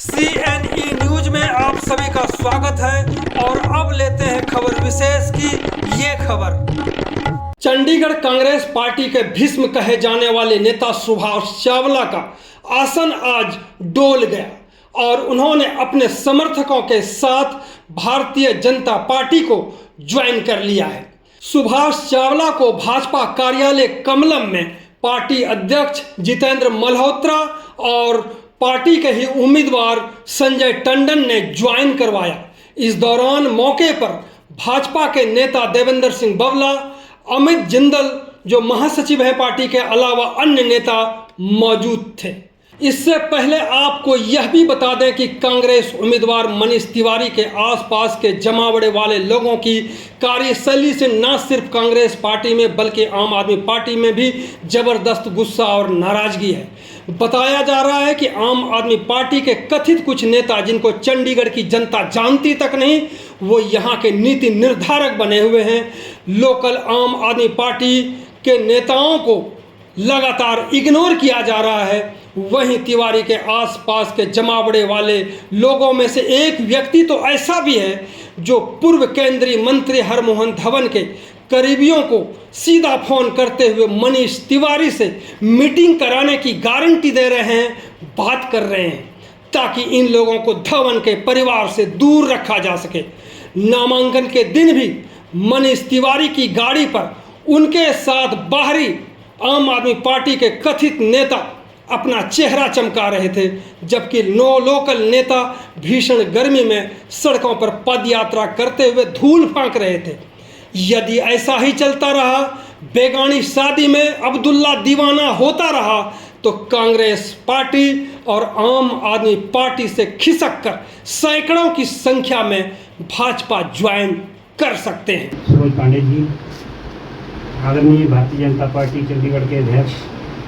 CNE news में आप सभी का स्वागत है और अब लेते हैं खबर विशेष की ये खबर। चंडीगढ़ कांग्रेस पार्टी के भीष्म कहे जाने वाले नेता सुभाष चावला का आसन आज डोल गया और उन्होंने अपने समर्थकों के साथ भारतीय जनता पार्टी को ज्वाइन कर लिया है। सुभाष चावला को भाजपा कार्यालय कमलम में पार्टी अध्यक्ष जितेंद्र मल्होत्रा और पार्टी के ही उम्मीदवार संजय टंडन ने ज्वाइन करवाया। इस दौरान मौके पर भाजपा के नेता देवेंद्र सिंह बबला, अमित जिंदल जो महासचिव हैं पार्टी के, अलावा अन्य नेता मौजूद थे। इससे पहले आपको यह भी बता दें कि कांग्रेस उम्मीदवार मनीष तिवारी के आसपास के जमावड़े वाले लोगों की कार्यशैली से न सिर्फ कांग्रेस पार्टी में बल्कि आम आदमी पार्टी में भी जबरदस्त गुस्सा और नाराजगी है। बताया जा रहा है कि आम आदमी पार्टी के कथित कुछ नेता, जिनको चंडीगढ़ की जनता जानती तक नहीं, वो यहाँ के नीति निर्धारक बने हुए हैं। लोकल आम आदमी पार्टी के नेताओं को लगातार इग्नोर किया जा रहा है। वहीं तिवारी के आसपास के जमावड़े वाले लोगों में से एक व्यक्ति तो ऐसा भी है जो पूर्व केंद्रीय मंत्री हरमोहन धवन के करीबियों को सीधा फोन करते हुए मनीष तिवारी से मीटिंग कराने की गारंटी दे रहे हैं, बात कर रहे हैं, ताकि इन लोगों को धवन के परिवार से दूर रखा जा सके। नामांकन के दिन भी मनीष तिवारी की गाड़ी पर उनके साथ बाहरी आम आदमी पार्टी के कथित नेता अपना चेहरा चमका रहे थे, जबकि लोकल नेता भीषण गर्मी में सड़कों पर पदयात्रा करते हुए धूल फेंक रहे थे। यदि ऐसा ही चलता रहा, बेगानी शादी में अब्दुल्ला दीवाना होता रहा, तो कांग्रेस पार्टी और आम आदमी पार्टी से खिसक कर सैकड़ों की संख्या में भाजपा ज्वाइन कर सकते हैं। सुबोध पांडे जी, आदरणीय भारतीय जनता पार्टी चंडीगढ़ के अध्यक्ष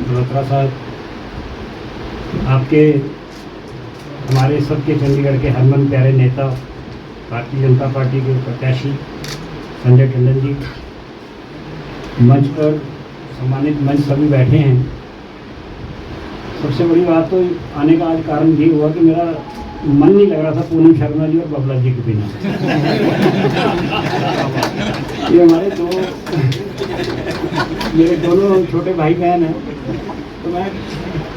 मल्होत्रा साहब, आपके हमारे सबके चंडीगढ़ के हरमन प्यारे नेता भारतीय जनता पार्टी के प्रत्याशी संजय टंडन जी, मंच पर सम्मानित मंच सभी बैठे हैं। सबसे बड़ी बात तो आने का आज कारण ये हुआ कि मेरा मन नहीं लग रहा था पूनम शर्मा जी और बबला जी के बिना। ये हमारे मेरे दोनों छोटे भाई बहन हैं, तो मैं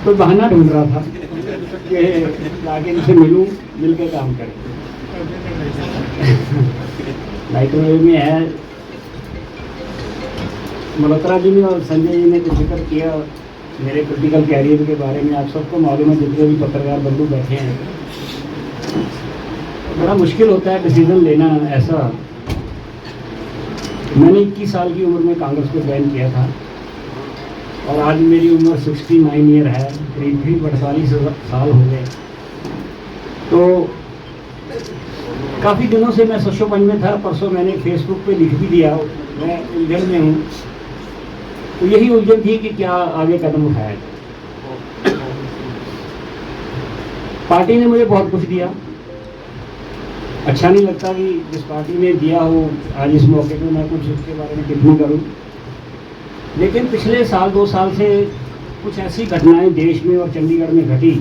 कोई बहाना ढूंढ रहा था कि आगे इनसे मिलूं, मिल के काम करें। माइक्रोवेव में है, मल्होत्रा जी ने और संजय जी ने तो जिक्र किया मेरे पॉलिटिकल कैरियर के बारे में। आप सबको मालूम है, जितने भी पत्रकार बंधु बैठे हैं, बड़ा मुश्किल होता है डिसीजन लेना। ऐसा मैंने 21 साल की उम्र में कांग्रेस को ज्वाइन किया था और आज मेरी उम्र 69 ईयर है, करीब 48 साल हो गए। तो काफ़ी दिनों से मैं सशोपन में था। परसों मैंने फेसबुक पे लिख भी दिया, मैं उलझन में हूँ। तो यही उलझन थी कि क्या आगे कदम उठाया। पार्टी ने मुझे बहुत कुछ दिया, अच्छा नहीं लगता कि जिस पार्टी ने दिया हो आज इस मौके पे मैं कुछ उसके बारे में टिप्पणी करूं। लेकिन पिछले साल 2 साल से कुछ ऐसी घटनाएं देश में और चंडीगढ़ में घटी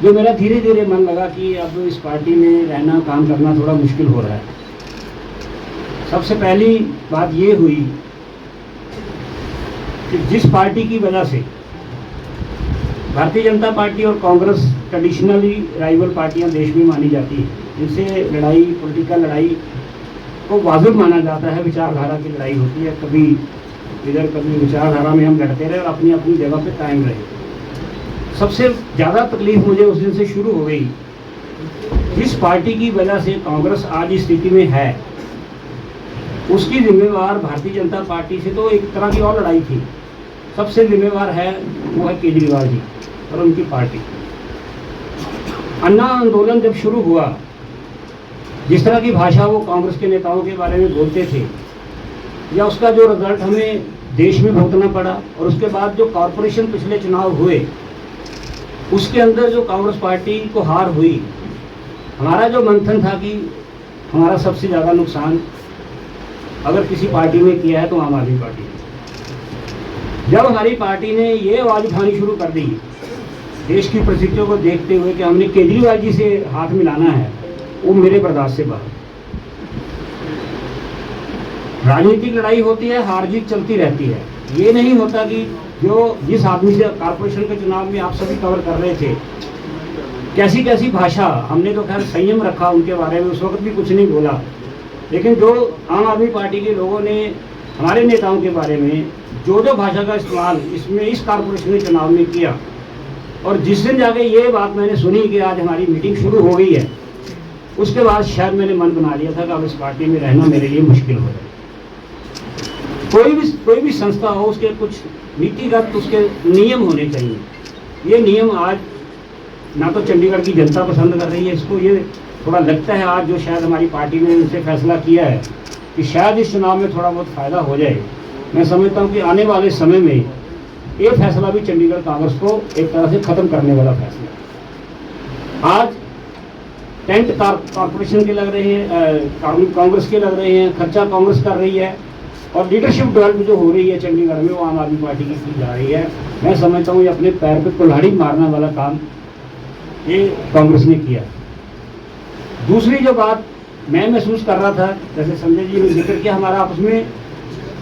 जो मेरा धीरे धीरे मन लगा कि अब इस पार्टी में रहना, काम करना थोड़ा मुश्किल हो रहा है। सबसे पहली बात ये हुई कि जिस पार्टी की वजह से भारतीय जनता पार्टी और कांग्रेस ट्रेडिशनली राइवल पार्टियां देश में मानी जाती हैं, जिनसे लड़ाई, पॉलिटिकल लड़ाई को वाजिब माना जाता है, विचारधारा की लड़ाई होती है, कभी इधर कभी विचारधारा में हम लड़ते रहे और अपनी अपनी जगह पे कायम रहे। सबसे ज़्यादा तकलीफ मुझे उस दिन से शुरू हो गई, जिस पार्टी की वजह से कांग्रेस आज इस स्थिति में है, उसकी जिम्मेवार भारतीय जनता पार्टी से तो एक तरह की और लड़ाई थी। सबसे जिम्मेवार है वो है केजरीवाल जी और उनकी पार्टी। अन्ना आंदोलन जब शुरू हुआ, जिस तरह की भाषा वो कांग्रेस के नेताओं के बारे में बोलते थे, या उसका जो रिजल्ट हमें देश में भुगतना पड़ा, और उसके बाद जो कॉरपोरेशन पिछले चुनाव हुए उसके अंदर जो कांग्रेस पार्टी को हार हुई, हमारा जो मंथन था कि हमारा सबसे ज़्यादा नुकसान अगर किसी पार्टी ने किया है तो आम आदमी पार्टी ने। जब हमारी पार्टी ने ये आवाज़ उठानी शुरू कर दी देश की परिस्थितियों को देखते हुए कि हमने केजरीवाल जी से हाथ मिलाना है, वो मेरे बर्दाश्त से बाहर। राजनीतिक लड़ाई होती है, हार जीत चलती रहती है। ये नहीं होता कि जो जिस आदमी से कारपोरेशन के चुनाव में आप सभी कवर कर रहे थे, कैसी कैसी भाषा, हमने तो खैर संयम रखा उनके बारे में, उस वक्त भी कुछ नहीं बोला, लेकिन जो आम आदमी पार्टी के लोगों ने हमारे नेताओं के बारे में जो भाषा का इस्तेमाल इसमें इस कारपोरेशन के चुनाव में किया, और जिस दिन जाके ये बात मैंने सुनी कि आज हमारी मीटिंग शुरू हो गई है, उसके बाद शायद मैंने मन बना लिया था कि अब इस पार्टी में रहना मेरे लिए मुश्किल हो जाए। कोई भी संस्था हो, उसके कुछ नीतिगत उसके नियम होने चाहिए। ये नियम आज ना तो चंडीगढ़ की जनता पसंद कर रही है इसको, ये थोड़ा लगता है आज जो शायद हमारी पार्टी ने इनसे फैसला किया है कि शायद इस चुनाव में थोड़ा बहुत फ़ायदा हो जाए। मैं समझता हूँ कि आने वाले समय में ये फैसला भी चंडीगढ़ कांग्रेस को एक तरह से ख़त्म करने वाला फैसला है। आज टेंट कॉरपोरेशन के लग रहे हैं, कांग्रेस के लग रहे हैं, खर्चा कांग्रेस कर रही है, और लीडरशिप डेवलप जो हो रही है चंडीगढ़ में वो आम आदमी पार्टी की जा रही है। मैं समझता हूँ ये अपने पैर पे कुल्हाड़ी मारने वाला काम ये कांग्रेस ने किया। दूसरी जो बात मैं महसूस कर रहा था, जैसे संजय जी ने जिक्र किया, हमारा आपस में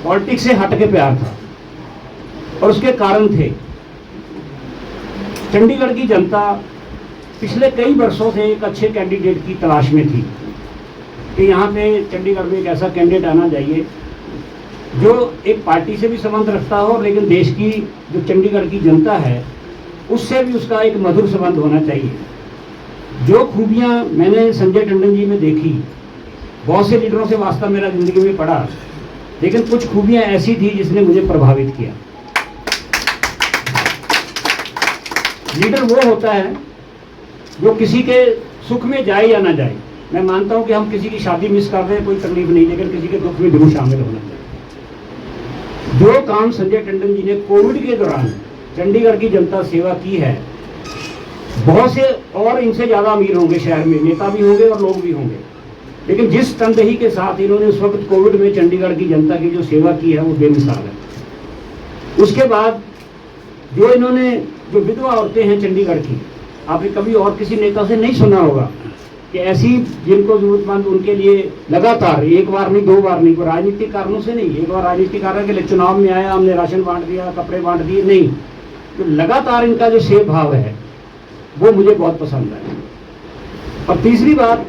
पॉलिटिक्स से हट के प्यार था, और उसके कारण थे। चंडीगढ़ की जनता पिछले कई वर्षों से एक अच्छे कैंडिडेट की तलाश में थी कि यहाँ पे चंडीगढ़ में एक ऐसा कैंडिडेट आना चाहिए जो एक पार्टी से भी संबंध रखता हो, लेकिन देश की जो चंडीगढ़ की जनता है उससे भी उसका एक मधुर संबंध होना चाहिए। जो खूबियाँ मैंने संजय टंडन जी में देखी, बहुत से लीडरों से वास्ता मेरा ज़िंदगी में पड़ा, लेकिन कुछ खूबियाँ ऐसी थी जिसने मुझे प्रभावित किया। लीडर वो होता है जो किसी के सुख में जाए या ना जाए। मैं मानता हूँ कि हम किसी की शादी मिस कर रहे हैं, कोई तकलीफ नहीं, लेकिन किसी के दुख में जरूर शामिल होना चाहिए। जो काम संजय टंडन जी ने कोविड के दौरान चंडीगढ़ की जनता सेवा की है, बहुत से और इनसे ज़्यादा अमीर होंगे शहर में, नेता भी होंगे और लोग भी होंगे, लेकिन जिस तनदेही के साथ इन्होंने उस वक्त कोविड में चंडीगढ़ की जनता की जो सेवा की है वो बेमिसाल है। उसके बाद जो इन्होंने जो विधवा औरतें हैं चंडीगढ़ की, आपने कभी और किसी नेता से नहीं सुना होगा कि ऐसी जिनको जरूरतमंद उनके लिए लगातार एक बार नहीं, दो बार नहीं, राजनीतिक कारणों से नहीं, एक बार राजनीतिक कारण के लिए चुनाव में आया हमने राशन बांट दिया, कपड़े बांट दिए, नहीं, तो लगातार इनका जो सेवा भाव है वो मुझे बहुत पसंद है। और तीसरी बात,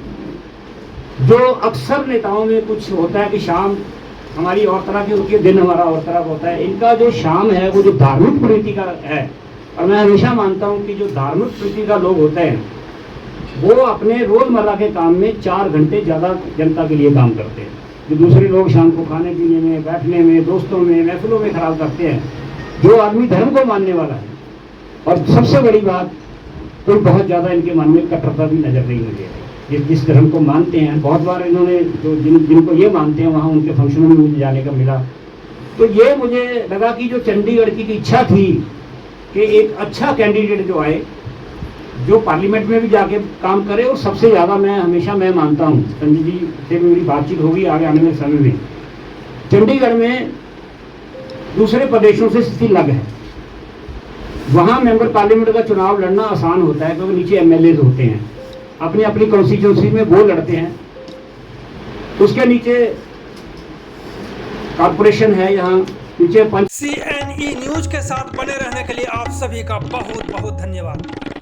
जो अक्सर नेताओं में कुछ होता है कि शाम हमारी और तरह की होती है, दिन हमारा और तरह का होता है, इनका जो शाम है वो जो धार्मिक प्रवृत्ति का है। और मैं हमेशा मानता हूँ कि जो धार्मिक प्रवृत्ति का लोग होते हैं वो अपने रोज़मर्रा के काम में 4 घंटे ज़्यादा जनता के लिए काम करते हैं, जो दूसरे लोग शाम को खाने पीने में, बैठने में, दोस्तों में, महफिलों में खराब करते हैं। जो आदमी धर्म को मानने वाला है, और सबसे बड़ी बात, कोई बहुत ज़्यादा इनके मन में कट्टरता भी नजर नहीं मुझे। जिस धर्म को मानते हैं, बहुत बार इन्होंने जो जिनको ये मानते हैं वहाँ उनके फंक्शनों में मुझे जाने का मिला, तो ये मुझे लगा कि जो चंडीगढ़ की इच्छा थी कि एक अच्छा कैंडिडेट जो आए, जो पार्लियामेंट में भी जाके काम करे, और सबसे ज़्यादा मैं मानता हूँ, संजय जी से भी मेरी बातचीत होगी आगे आने वाले समय में, चंडीगढ़ में दूसरे प्रदेशों से स्थिति अलग है। वहाँ मेंबर पार्लियामेंट का चुनाव लड़ना आसान होता है क्योंकि नीचे एमएलए होते हैं, अपनी अपनी कॉन्स्टिट्यूंसी में वो लड़ते हैं, उसके नीचे कॉर्पोरेशन है, यहाँ नीचे CNE न्यूज के साथ बने रहने के लिए आप सभी का बहुत बहुत धन्यवाद।